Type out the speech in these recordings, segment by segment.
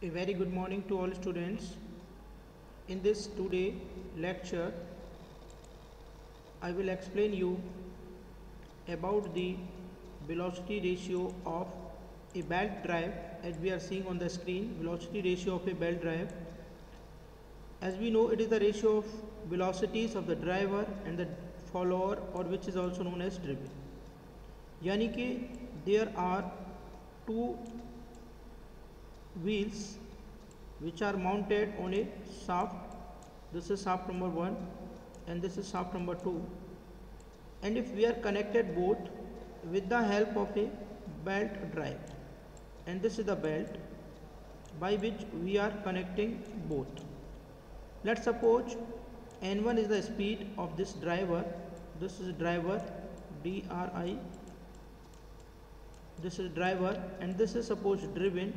A very good morning to all students. In this today lecture, I will explain you about the velocity ratio of a belt drive. As we are seeing on the screen, velocity ratio of a belt drive. As we know, it is the ratio of velocities of the driver and the follower, or which is also known as driven. यानी कि there are two wheels which are mounted on a shaft. This is shaft number 1 and this is shaft number 2, and if we are connected both with the help of a belt drive, and this is the belt by which we are connecting both. Let's suppose n1 is the speed of this driver. This is driver DRI, this is driver, and this is suppose driven,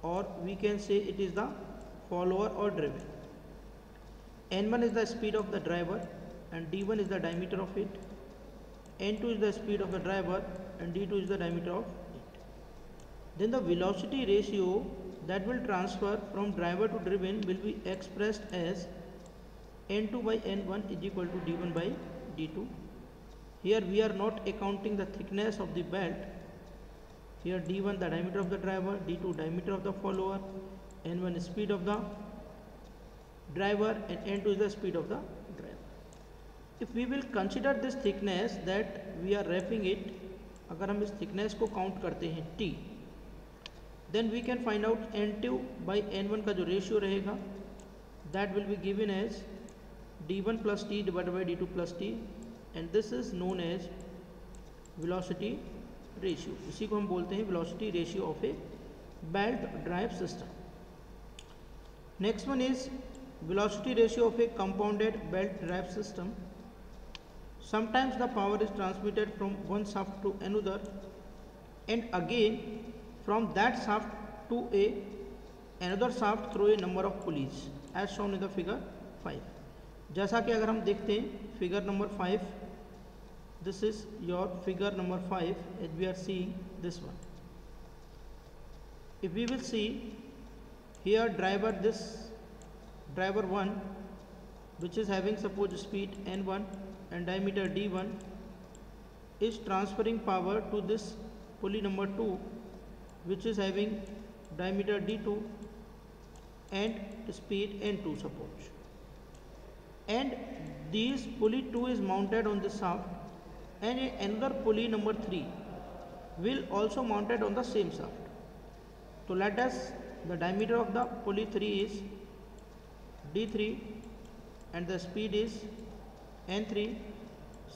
or we can say it is the follower or driven. N1 is the speed of the driver and D1 is the diameter of it. N2 is the speed of the driver and D2 is the diameter of it. Then the velocity ratio that will transfer from driver to driven will be expressed as N2 by N1 is equal to D1 by D2. Here we are not accounting the thickness of the belt. Here D1 the diameter of the driver, D2 diameter of the follower, N1 is speed of the driver and N2 is the speed of the driver. If we will consider this thickness that we are wrapping it, अगर हम इस thickness को count करते हैं T, then we can find out N2 by N1 का जो ratio रहेगा, that will be given as D1 plus T divided by D2 plus T, and this is known as velocity ratio. इसी को हम बोलते हैं velocity ratio of a belt drive system. Next one is velocity ratio of a compounded belt drive system. Sometimes the power is transmitted from one shaft to another, and again from that shaft to another shaft through a number of pulleys as shown in the figure 5. जैसा कि अगर हम देखते हैं figure number 5, this is your figure number 5 as we are seeing this one. If we will see here driver, this driver 1 which is having suppose speed N1 and diameter D1 is transferring power to this pulley number 2 which is having diameter D2 and speed N2 suppose, and this pulley 2 is mounted on the shaft, and another pulley number 3 will also mounted on the same shaft. So let us, the diameter of the pulley 3 is D3 and the speed is N3.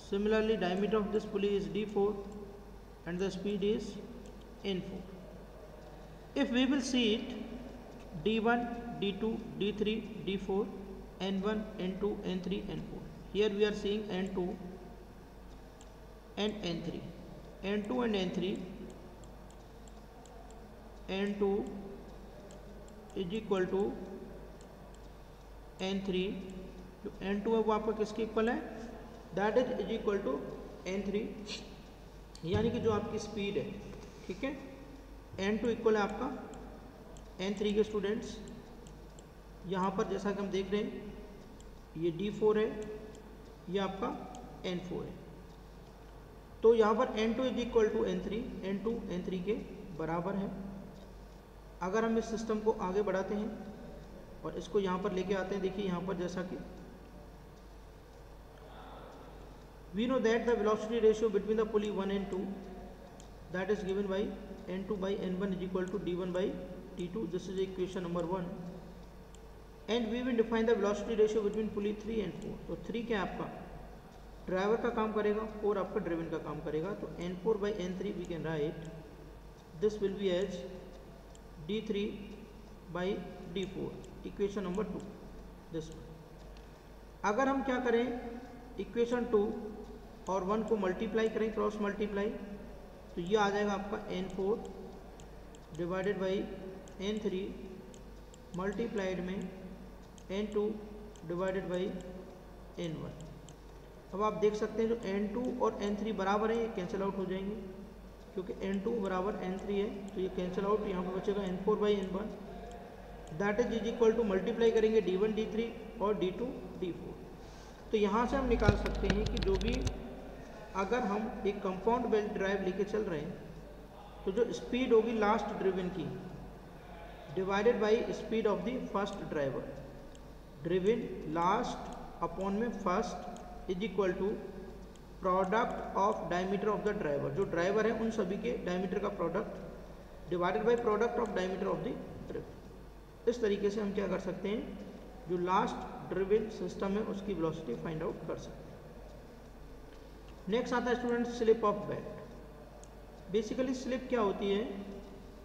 Similarly, diameter of this pulley is D4 and the speed is N4. If we will see it, D1, D2, D3, D4, N1, N2, N3, N4. Here we are seeing N2 and N3. N2 and N3. N2 is equal to N3. जो N2 है वो आपका किसके equal है? That is equal to N3, यानी कि जो आपकी स्पीड है, ठीक है, N2 इक्वल है आपका N3 के स्टूडेंट्स. यहाँ पर जैसा कि हम देख रहे हैं ये D4 है, ये आपका N4 है. तो यहाँ पर N2 is equal to N3, N2 N3 के बराबर है. अगर हम इस सिस्टम को आगे बढ़ाते हैं और इसको यहाँ पर लेके आते हैं, देखिए यहाँ पर जैसा कि we know that the velocity ratio between the pulley 1 and 2 that is given by N2 by N1 is equal to D1 by D2. This is equation number 1, and we will define the velocity ratio between pulley 3 and 4. तो 3 क्या आपका driver का काम करेगा, 4 आपका driven का काम करेगा. तो N4 by N3 we can write this will be as D3 by D4, equation number 2, this one. अगर हम क्या करें, इक्वेशन 2 और 1 को मल्टीप्लाई करें, क्रॉस मल्टीप्लाई, तो ये आ जाएगा आपका N4 divided by N3 multiplied में N2 डिवाइडेड बाई N1. अब आप देख सकते हैं जो N2 और N3 बराबर है, ये कैंसिल आउट हो जाएंगे. क्योंकि n2 बराबर n3 है, तो ये कैंसिल आउट, यहाँ पर बचेगा n4/n1, that is equal to multiply करेंगे d1 d3 और d2 d4। तो यहाँ से हम निकाल सकते हैं कि जो भी अगर हम एक कंपाउंड बेल्ट ड्राइव लेके चल रहे हैं तो जो स्पीड होगी लास्ट ड्रिवन की divided by speed of the first driver, driven last upon में first is equal to product of diameter of the driver, जो ड्राइवर है उन सभी के डायमीटर का product divided by product of diameter of the driven. इस तरीके से हम क्या कर सकते हैं, जो लास्ट ड्रिवन सिस्टम है उसकी वेलोसिटी फाइंड आउट कर सकते हैं। नेक्स्ट आता है student slip of belt. Basically slip क्या होती है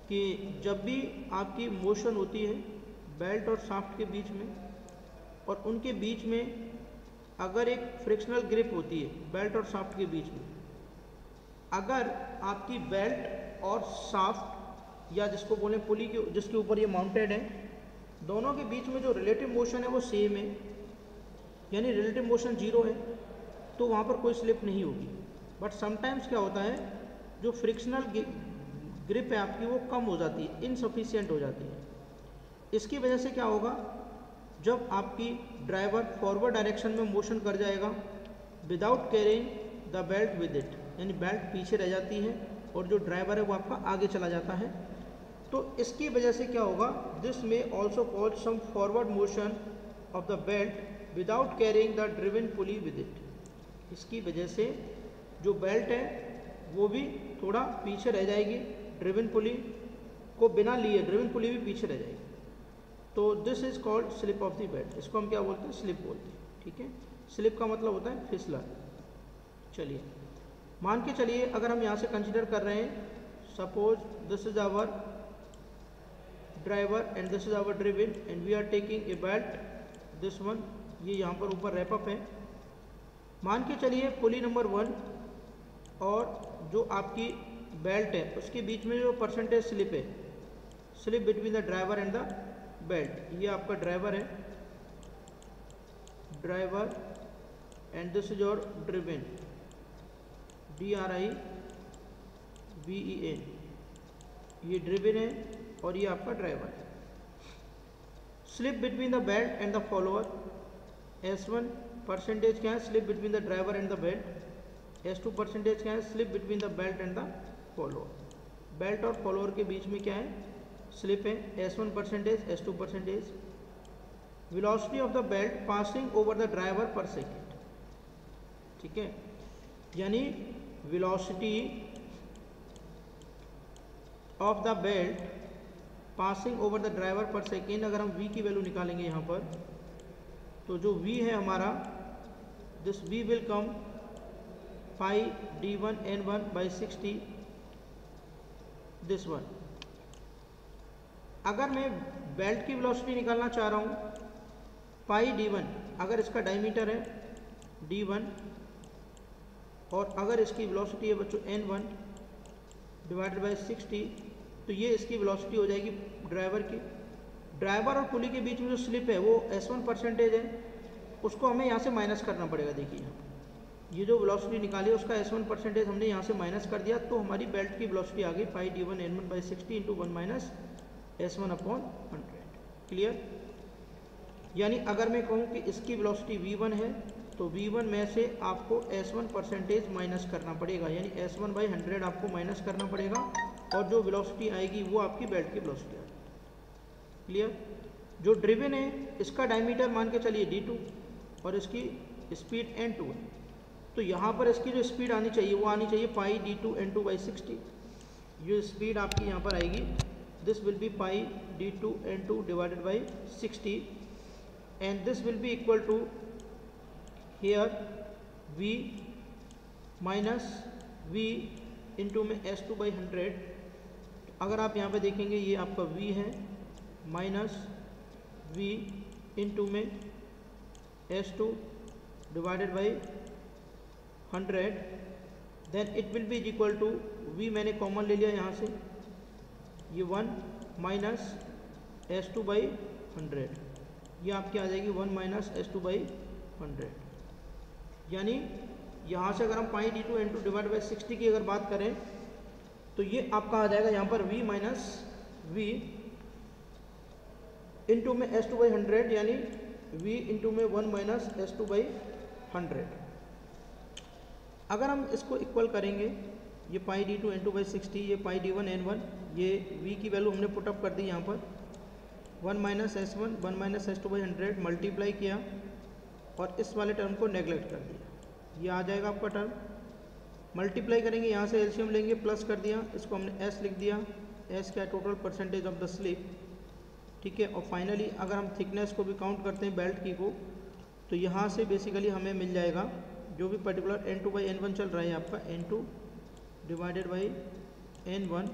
कि जब भी आपकी मोशन होती है बेल्ट और शाफ्ट के बीच में, और उनके बीच में अगर एक फ्रिक्शनल ग्रिप होती है बेल्ट और शाफ्ट के बीच में, अगर आपकी बेल्ट और शाफ्ट या जिसको बोले पुली के जिसके ऊपर ये माउंटेड है, दोनों के बीच में जो रिलेटिव मोशन है वो सेम है, यानी रिलेटिव मोशन 0 है, तो वहाँ पर कोई स्लिप नहीं होगी। बट समटाइम्स क्या होता है, जो फ्रिक्शनल ग्रिप है आपकी वो कम हो जाती है, इनसफिशिएंट हो जाती है। इसकी वजह से क्या होगा, जब आपकी ड्राइवर फॉरवर्ड डायरेक्शन में मोशन कर जाएगा without carrying the belt with it, यानी बेल्ट पीछे रह जाती है और जो ड्राइवर है वो आपका आगे चला जाता है, तो इसकी वजह से क्या होगा, दिस में also cause some forward motion of the belt without carrying the driven pulley with it. इसकी वजह से जो बेल्ट है वो भी थोड़ा पीछे रह जाएगी, ड्रिवन पुली को बिना लिए ड्रिवन पुली भी पीछे रह जाएगी। तो this is called slip of the belt, इसको हम क्या बोलते हैं, स्लिप बोलते हैं। ठीक है, स्लिप का मतलब होता है फिसलन। चलिए मान के चलिए अगर हम यहाँ से कंसीडर कर रहे हैं, suppose this is our driver and this is our driven and we are taking a belt, this one, ये यहाँ पर ऊपर रैपअप है। मान के चलिए पुली नंबर 1 और जो आपकी बेल्ट है उसके बीच में जो परसेंटेज स्लिप है, slip between the driver and the belt, ये आपका ड्राइवर है, driver and this is your driven, DRIVEN, ये ड्रिवन है और ये आपका ड्राइवर है। Slip between the belt and the follower, S1 percentage क्या है, slip between the driver and the belt, S2 percentage क्या है, slip between the belt and the follower. Belt और फॉलोअर के बीच में क्या है, स्लिप है, S1 percentage, S2 percentage. Velocity of the belt passing over the driver पर second. ठीक है, यानी velocity of the belt passing over the driver पर सेकेंड, अगर हम v की वैल्यू निकालेंगे यहाँ पर, तो जो v है हमारा, this v will come pi d1 n1/60, this one. अगर मैं बेल्ट की वेलोसिटी निकालना चाह रहा हूँ, पाई d1, अगर इसका डायमीटर है d1 और अगर इसकी वेलोसिटी है बच्चों n1 डिवाइडेड बाय 60, तो ये इसकी वेलोसिटी हो जाएगी ड्राइवर की। ड्राइवर और पुली के बीच में जो स्लिप है वो S1 परसेंटेज है, उसको हमें यहाँ से माइनस करना पड़ेगा। देखिए ये जो वेलोसिटी निकाली है उसका S1 परसेंटेज हमने यहाँ से माइनस कर दिया, तो हमारी बेल्ट की वेलोसिटी आ गई पाई d1 n1/60 into 1 minus S1/100। Clear, यानी अगर मैं कहूँ कि इसकी वेलोसिटी v1 है तो v1 में से आपको S1 परसेंटेज माइनस करना पड़ेगा, यानी S1/100 आपको माइनस करना पड़ेगा, और जो वेलोसिटी आएगी वो आपकी बेल्ट की वेलोसिटी आएगी। क्लियर, जो ड्रिवन है इसका डायमीटर मान के चलिए d2 और इसकी स्पीड n2 है, तो यहाँ पर इसकी जो स्पीड आनी चाहिए वो आनी चाहिए पाई d2 n2/60। ये स्पीड आपकी यहाँ पर आएगी, this will be pi d2 n2 divided by 60 and this will be equal to here v minus v into में S2/100। अगर आप यहाँ पे देखेंगे ये आपका v है माइनस v इंटू में S2 divided by 100, then it will be equal to v, मैंने कॉमन ले लिया यहाँ से, ये 1 माइनस S2/100, ये आपकी आ जाएगी 1 माइनस S2/100। यानी यहाँ से अगर हम पाई d2 n2 डिवाइड बाई 60 की अगर बात करें तो ये आपका आ जाएगा यहाँ पर v माइनस वी इंटू में S2 बाई 100 यानी v इंटू में 1 माइनस S2 बाई 100। अगर हम इसको इक्वल करेंगे, ये पाई d2 n2 बाई 60, ये पाई d1 n1, ये v की वैल्यू हमने पुटअप कर दी यहाँ पर 1 minus S1 1 minus S2 by 100 multiply किया और इस वाले टर्म को नेगलेक्ट कर दिया। ये आ जाएगा आपका टर्म, मल्टीप्लाई करेंगे, यहाँ से एलसीएम लेंगे, प्लस कर दिया, इसको हमने S लिख दिया, S क्या total percentage of the slip, ठीक है। और फाइनली अगर हम थिकनेस को भी काउंट करते हैं बेल्ट की को, तो यहाँ से बेसिकली हमें मिल जाएगा जो भी पर्टिकुलर n2 बाई n1 चल रहा है आपका n2 divided by n1,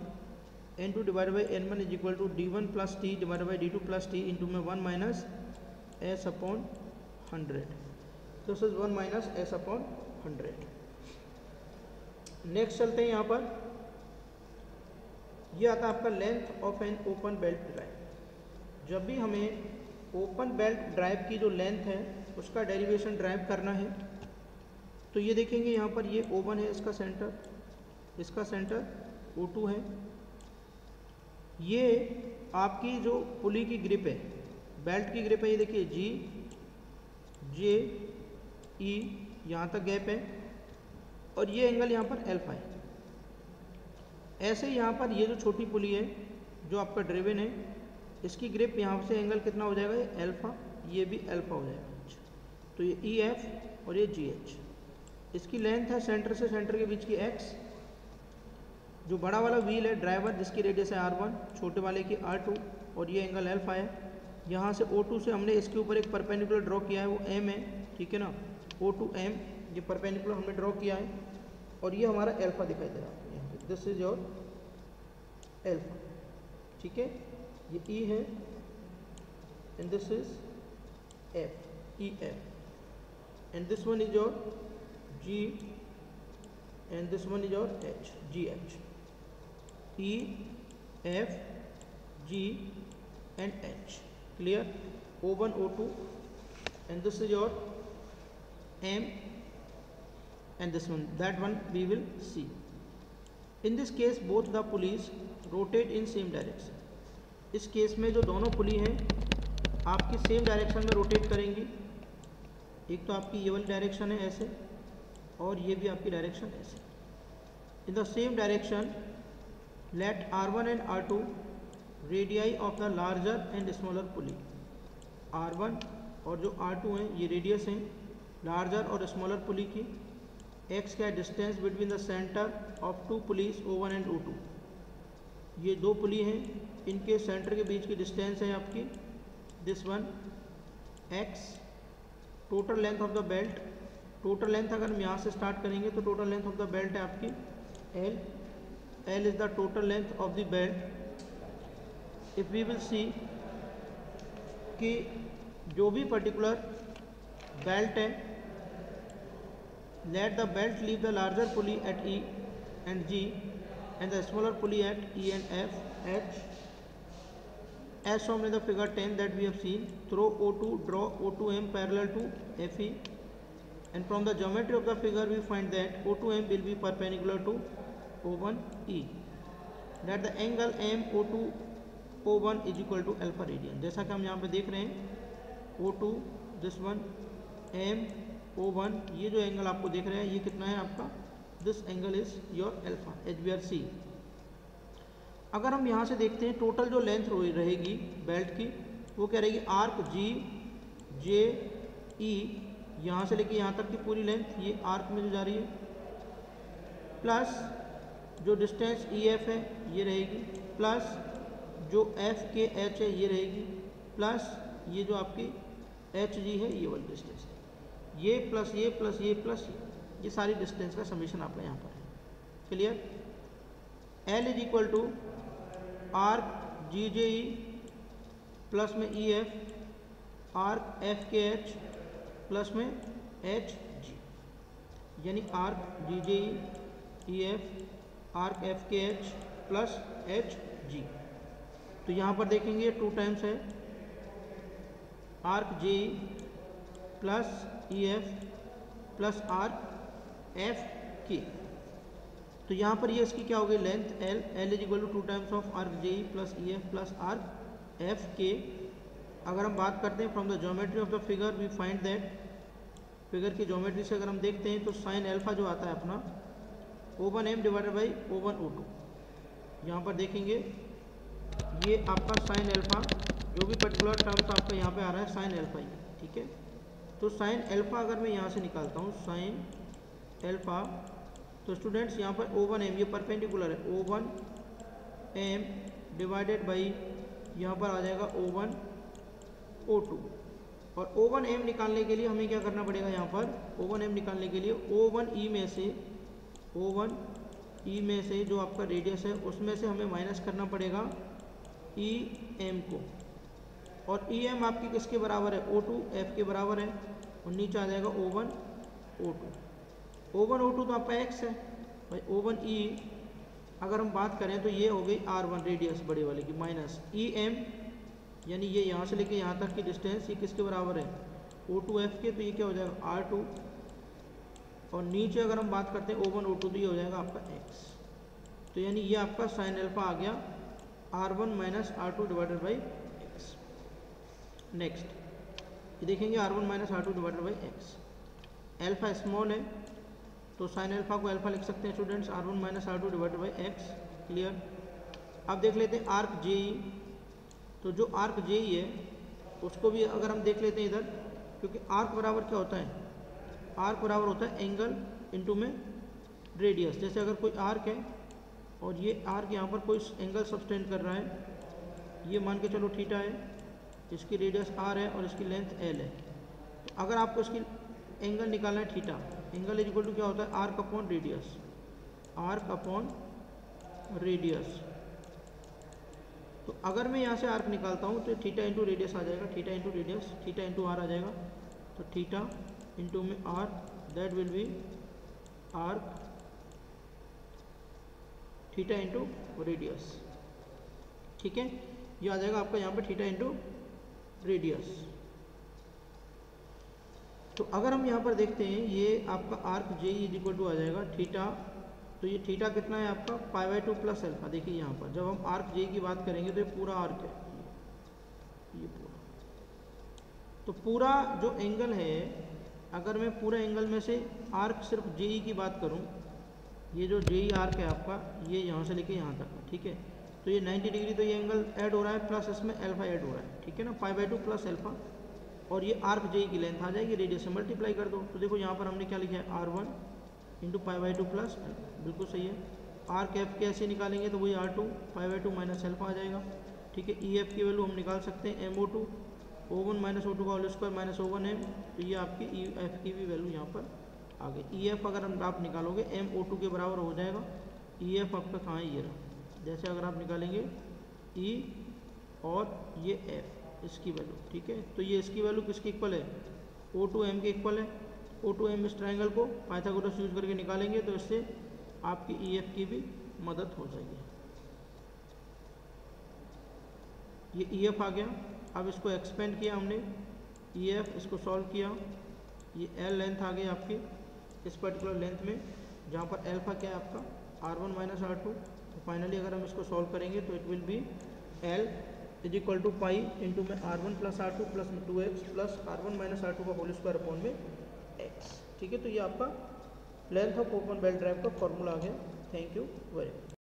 n2 divided by n1 is equal to d1 plus T divided by d2 plus T into में 1 minus s upon 100। This is 1 minus s upon 100। Next चलते हैं यहाँ पर, ये आता है आपका length of an open belt drive. जब भी हमें ओपन बेल्ट ड्राइव की जो लेंथ है उसका डेरिवेशन ड्राइव करना है, तो ये देखेंगे यहाँ पर ये O1 है, इसका सेंटर O2 है। ये आपकी जो पुली की ग्रिप है, बेल्ट की ग्रिप है, ये देखिए G J E यहाँ तक गैप है और ये एंगल यहाँ पर अल्फा है। ऐसे ही यहाँ पर ये जो छोटी पुली है जो आपका ड्रिवन है, इसकी ग्रिप यहाँ से एंगल कितना हो जाएगा, ये अल्फा, ये भी अल्फा हो जाएगा। तो ये ई एफ और ये जी एच, इसकी लेंथ है सेंटर से सेंटर के बीच की x। जो बड़ा वाला व्हील है ड्राइवर जिसकी रेडियस है r1, छोटे वाले की r2 और ये एंगल अल्फा है। यहाँ से O2 से हमने इसके ऊपर एक परपेंडिकुलर ड्रॉ किया है, वो m है, ठीक है ना, O2m, ये परपेंडिकुलर हमने ड्रॉ किया है और ये हमारा अल्फा दिखाई दे रहा है यहाँ पे, दिस इज योर अल्फा, ठीक है। ये E है and this is F, E F, and this one is your G and this one is your H, GH, E, F, G and H, clear? O1, O2 and this is your M and this one, that one we will see. In this case both the pulleys rotate in same direction. इस case में जो दोनों पुली हैं आपकी same direction में rotate करेंगी। एक तो आपकी ये वाली डायरेक्शन है ऐसे और ये भी आपकी डायरेक्शन ऐसे। In the same direction let R1 and R2 radii of the larger and smaller pulley. R1 और जो R2 हैं ये रेडियस हैं लार्जर और स्मॉलर पुली की। X का distance between the centre of two pulleys O1 and O2। ये दो पुली हैं, इनके सेंटर के बीच की डिस्टेंस है आपकी this one X। Total length of the belt, total length अगर हम यहाँ से स्टार्ट करेंगे तो total length of the belt है आपकी L। L is the total length of the belt. If we will see कि जो भी पर्टिकुलर बेल्ट है, let the belt leave the larger pulley at E and G and the smaller pulley at E and F H, as shown in the figure 10 that we have seen. Through O2, draw O2M parallel to FE. And from the geometry of the figure we find that O2M will be perpendicular to O1E, that the angle MO2 O1 is equal to alpha radian। जैसा कि हम यहाँ पे देख रहे हैं O2 this one M O1, ये जो एंगल आपको देख रहे हैं ये कितना है आपका, this angle is your alpha as we are seeing। अगर हम यहाँ से देखते हैं टोटल जो लेंथ रहेगी बेल्ट की वो क्या रहेगी, आर्क G J E यहाँ से लेके यहाँ तक की पूरी लेंथ ये आर्क में जो जा रही है, प्लस जो डिस्टेंस EF है ये रहेगी, प्लस जो FKH है ये रहेगी, प्लस ये जो आपकी HG है ये वाली डिस्टेंस है, ये प्लस ये प्लस ये प्लस ये सारी डिस्टेंस का समीशन आपका यहाँ पर है। Clear? L is equal to arc GJE plus में EF, आर्क FKH प्लस में HG, यानी arc GJE EF arc FKH plus HG। तो यहाँ पर देखेंगे 2 टाइम्स है, arc JE plus EF plus arc FK। तो तो यहाँ पर ये इसकी क्या होगी length L, L is equal to 2 times of arc J E plus E F plus arc F K. अगर हम बात करते हैं from the geometry of the figure we find that, figure की ज्योमेट्री से अगर हम देखते हैं तो साइन एल्फा जो आता है अपना O1m डिवाइडेड बाई O1O2, यहाँ पर देखेंगे ये आपका साइन एल्फा जो भी पर्टिकुलर टर्म्स आपका यहाँ पे आ रहा है साइन एल्फा ही, ठीक है। तो साइन एल्फा अगर मैं यहाँ से निकालता हूँ साइन एल्फा, तो स्टूडेंट्स यहाँ पर O1m ये परपेंडिकुलर है, O1m डिवाइडेड बाई यहाँ पर आ जाएगा O1O2। और O1m निकालने के लिए हमें क्या करना पड़ेगा, यहाँ पर O1m निकालने के लिए O1e में से जो आपका रेडियस है उसमें से हमें माइनस करना पड़ेगा EM को, और EM आपकी किसके बराबर है O2F के बराबर है, और नीचे आ जाएगा O1O2। O1O2 तो आपका x है भाई, O1E अगर हम बात करें तो ये हो गई R1 रेडियस बड़े वाले की, माइनस EM यानी ये यहाँ से लेके यहाँ तक की डिस्टेंस ये किसके बराबर है O2F के, तो ये क्या हो जाएगा R2, और नीचे अगर हम बात करते हैं O1O2 तो ये हो जाएगा आपका x। तो यानी ये आपका साइन एल्फा आ गया R1 minus R2 divided by x। Next ये देखेंगे R1 minus R2 divided by x, alpha small है तो साइन एल्फा को एल्फा लिख सकते हैं students R1 minus R2 divided by x, clear. अब देख लेते हैं आर्क जेई, तो जो आर्क जेई है उसको भी अगर हम देख लेते हैं इधर, क्योंकि आर्क बराबर क्या होता है, आर्क बराबर होता है एंगल इनटू में रेडियस। जैसे अगर कोई आर्क है और ये आर्क यहाँ पर कोई एंगल सब्सटेंड कर रहा है, ये मान के चलो थीटा है, इसकी रेडियस r है और इसकी लेंथ l है। तो अगर आपको इसकी एंगल निकालना है theta, angle is equal to क्या होता है arc upon radius, arc upon radius. तो अगर मैं यहाँ से आर्क निकालता हूँ तो थीटा इंटू रेडियस आ जाएगा, theta into radius, theta into r आ जाएगा, तो थीटा इंटू में r that will be arc theta into radius, ठीक है। ये आ जाएगा आपका यहाँ पे थीटा इंटू रेडियस। तो अगर हम यहाँ पर देखते हैं ये आपका arc J is equal to आ जाएगा थीटा, तो ये थीटा कितना है आपका π/2 प्लस एल्फा। देखिए यहाँ पर जब हम आर्क जे की बात करेंगे तो ये पूरा आर्क है, ये पूरा, तो पूरा जो एंगल है, अगर मैं पूरा एंगल में से आर्क सिर्फ जे की बात करूँ, ये जो जे आर्क है आपका ये यहाँ से लेके यहाँ तक है, ठीक है। तो ये 90 डिग्री, तो ये एंगल ऐड हो रहा है प्लस इसमें एल्फा ऐड हो रहा है, ठीक है ना, π/2 प्लस एल्फा, और ये आर्क जे की लेंथ आ जाएगी, रेडियस से मल्टीप्लाई कर दो। तो देखो यहाँ पर हमने क्या लिखा है R1 इंटू π/2 प्लस एल्फा, बिल्कुल सही है। आर्क एफ कैसे निकालेंगे, तो वही R2 π/2 माइनस एल्फा आ जाएगा, ठीक है। ई एफ की वैल्यू हम निकाल सकते हैं MO2, O1 माइनस O2 का होल स्क्वायर माइनस O1m, तो ये आपकी ई एफ की भी वैल्यू यहाँ पर आ गई। ई एफ अगर आप निकालोगे MO2 के बराबर हो जाएगा, ई एफ आपका कहाँ है, ये रहा। जैसे अगर आप निकालेंगे ई और ये एफ इसकी वैल्यू, ठीक है, तो ये इसकी वैल्यू किसकी इक्वल है O2m के इक्वल है। O2m इस ट्रायंगल को पाइथागोरस यूज करके निकालेंगे तो इससे आपकी ई एफ की भी मदद हो जाएगी। ये ई एफ आ गया, अब इसको एक्सपेंड किया हमने, ई एफ इसको सॉल्व किया, ये एल लेंथ आ गई आपकी इस पर्टिकुलर लेंथ में, जहाँ पर एल्फा क्या है आपका R1 माइनस R2। तो फाइनली अगर हम इसको सॉल्व करेंगे तो it will be L is equal to pi into में R1 plus R2 plus 2x plus R1 minus R2 का होल स्क्वायर अपॉन में x, ठीक है। तो ये आपका length of open belt drive का फॉर्मूला आ गया। Thank you very much.